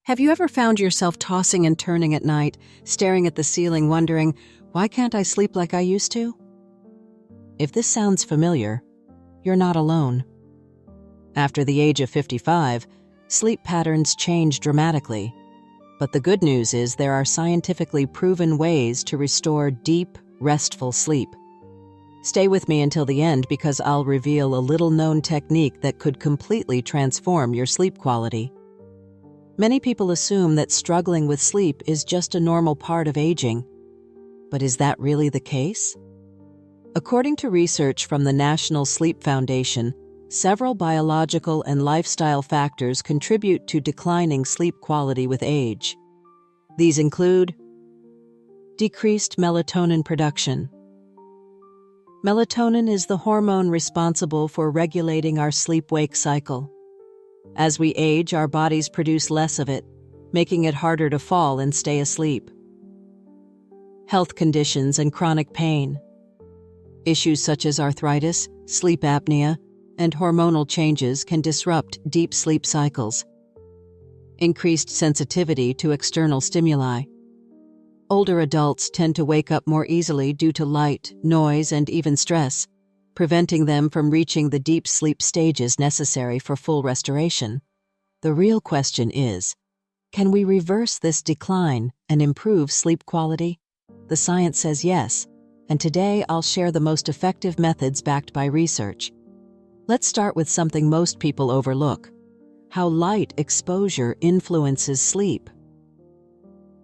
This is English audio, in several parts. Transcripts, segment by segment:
Have you ever found yourself tossing and turning at night, staring at the ceiling, wondering, why can't I sleep like I used to? If this sounds familiar, you're not alone. After the age of 55, sleep patterns change dramatically. But the good news is there are scientifically proven ways to restore deep, restful sleep. Stay with me until the end because I'll reveal a little-known technique that could completely transform your sleep quality. Many people assume that struggling with sleep is just a normal part of aging. But is that really the case? According to research from the National Sleep Foundation, several biological and lifestyle factors contribute to declining sleep quality with age. These include decreased melatonin production. Melatonin is the hormone responsible for regulating our sleep-wake cycle. As we age, our bodies produce less of it, making it harder to fall and stay asleep. Health conditions and chronic pain. Issues such as arthritis, sleep apnea, and hormonal changes can disrupt deep sleep cycles. Increased sensitivity to external stimuli. Older adults tend to wake up more easily due to light, noise, and even stress, preventing them from reaching the deep sleep stages necessary for full restoration. The real question is, can we reverse this decline and improve sleep quality? The science says yes, and today I'll share the most effective methods backed by research. Let's start with something most people overlook: how light exposure influences sleep.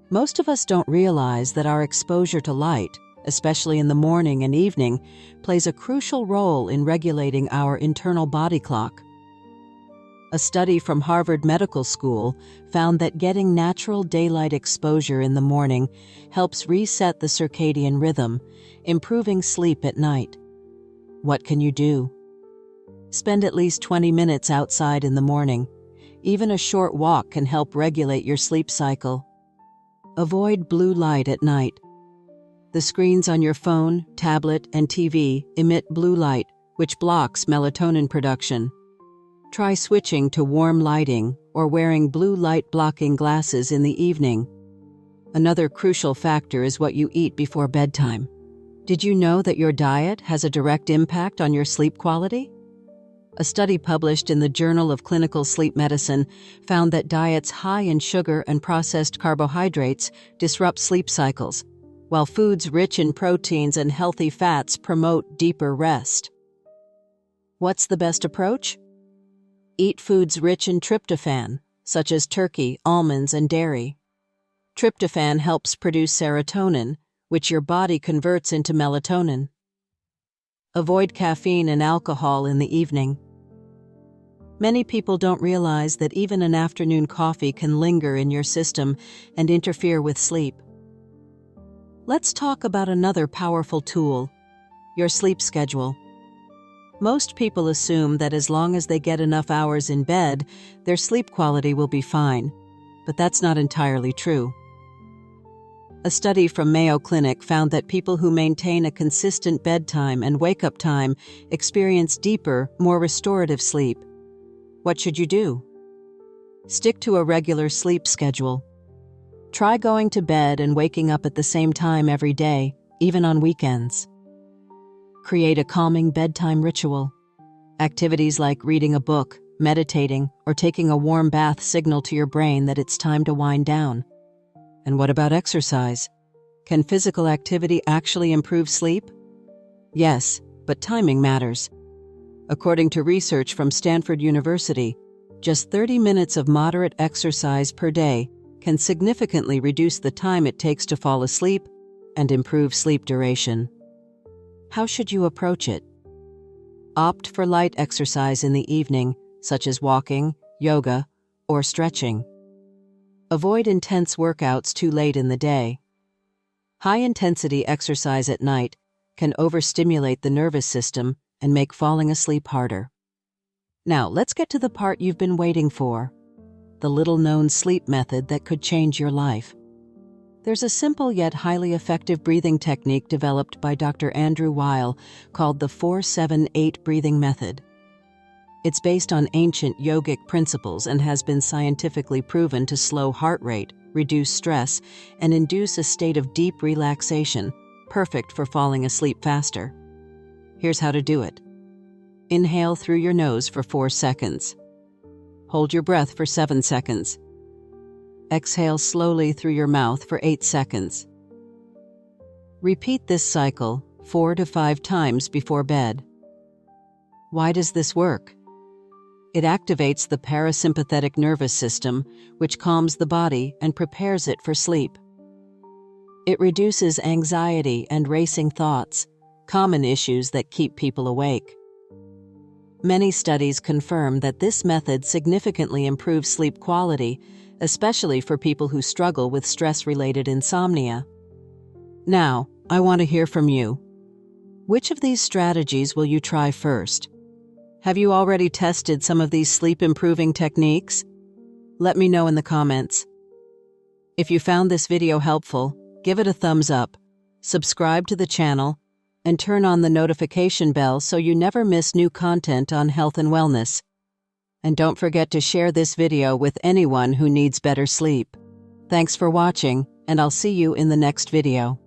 Most of us don't realize that our exposure to light, especially in the morning and evening, plays a crucial role in regulating our internal body clock. A study from Harvard Medical School found that getting natural daylight exposure in the morning helps reset the circadian rhythm, improving sleep at night. What can you do? Spend at least 20 minutes outside in the morning. Even a short walk can help regulate your sleep cycle. Avoid blue light at night. The screens on your phone, tablet, and TV emit blue light, which blocks melatonin production. Try switching to warm lighting or wearing blue light blocking glasses in the evening. Another crucial factor is what you eat before bedtime. Did you know that your diet has a direct impact on your sleep quality? A study published in the Journal of Clinical Sleep Medicine found that diets high in sugar and processed carbohydrates disrupt sleep cycles, while foods rich in proteins and healthy fats promote deeper rest. What's the best approach? Eat foods rich in tryptophan, such as turkey, almonds, and dairy. Tryptophan helps produce serotonin, which your body converts into melatonin. Avoid caffeine and alcohol in the evening. Many people don't realize that even an afternoon coffee can linger in your system and interfere with sleep. Let's talk about another powerful tool: your sleep schedule. Most people assume that as long as they get enough hours in bed, their sleep quality will be fine, but that's not entirely true. A study from Mayo Clinic found that people who maintain a consistent bedtime and wake-up time experience deeper, more restorative sleep. What should you do? Stick to a regular sleep schedule. Try going to bed and waking up at the same time every day, even on weekends. Create a calming bedtime ritual. Activities like reading a book, meditating, or taking a warm bath signal to your brain that it's time to wind down. And what about exercise? Can physical activity actually improve sleep? Yes, but timing matters. According to research from Stanford University, just 30 minutes of moderate exercise per day can significantly reduce the time it takes to fall asleep and improve sleep duration. How should you approach it? Opt for light exercise in the evening, such as walking, yoga, or stretching. Avoid intense workouts too late in the day. High-intensity exercise at night can overstimulate the nervous system and make falling asleep harder. Now, let's get to the part you've been waiting for: the little-known sleep method that could change your life. There's a simple yet highly effective breathing technique developed by Dr. Andrew Weil called the 4-7-8 breathing method. It's based on ancient yogic principles and has been scientifically proven to slow heart rate, reduce stress, and induce a state of deep relaxation, perfect for falling asleep faster. Here's how to do it. Inhale through your nose for 4 seconds. Hold your breath for 7 seconds. Exhale slowly through your mouth for 8 seconds. Repeat this cycle 4 to 5 times before bed. Why does this work? It activates the parasympathetic nervous system, which calms the body and prepares it for sleep. It reduces anxiety and racing thoughts, common issues that keep people awake. Many studies confirm that this method significantly improves sleep quality, especially for people who struggle with stress-related insomnia. Now, I want to hear from you. Which of these strategies will you try first? Have you already tested some of these sleep-improving techniques? Let me know in the comments. If you found this video helpful, give it a thumbs up, subscribe to the channel, and turn on the notification bell so you never miss new content on health and wellness. And don't forget to share this video with anyone who needs better sleep. Thanks for watching, and I'll see you in the next video.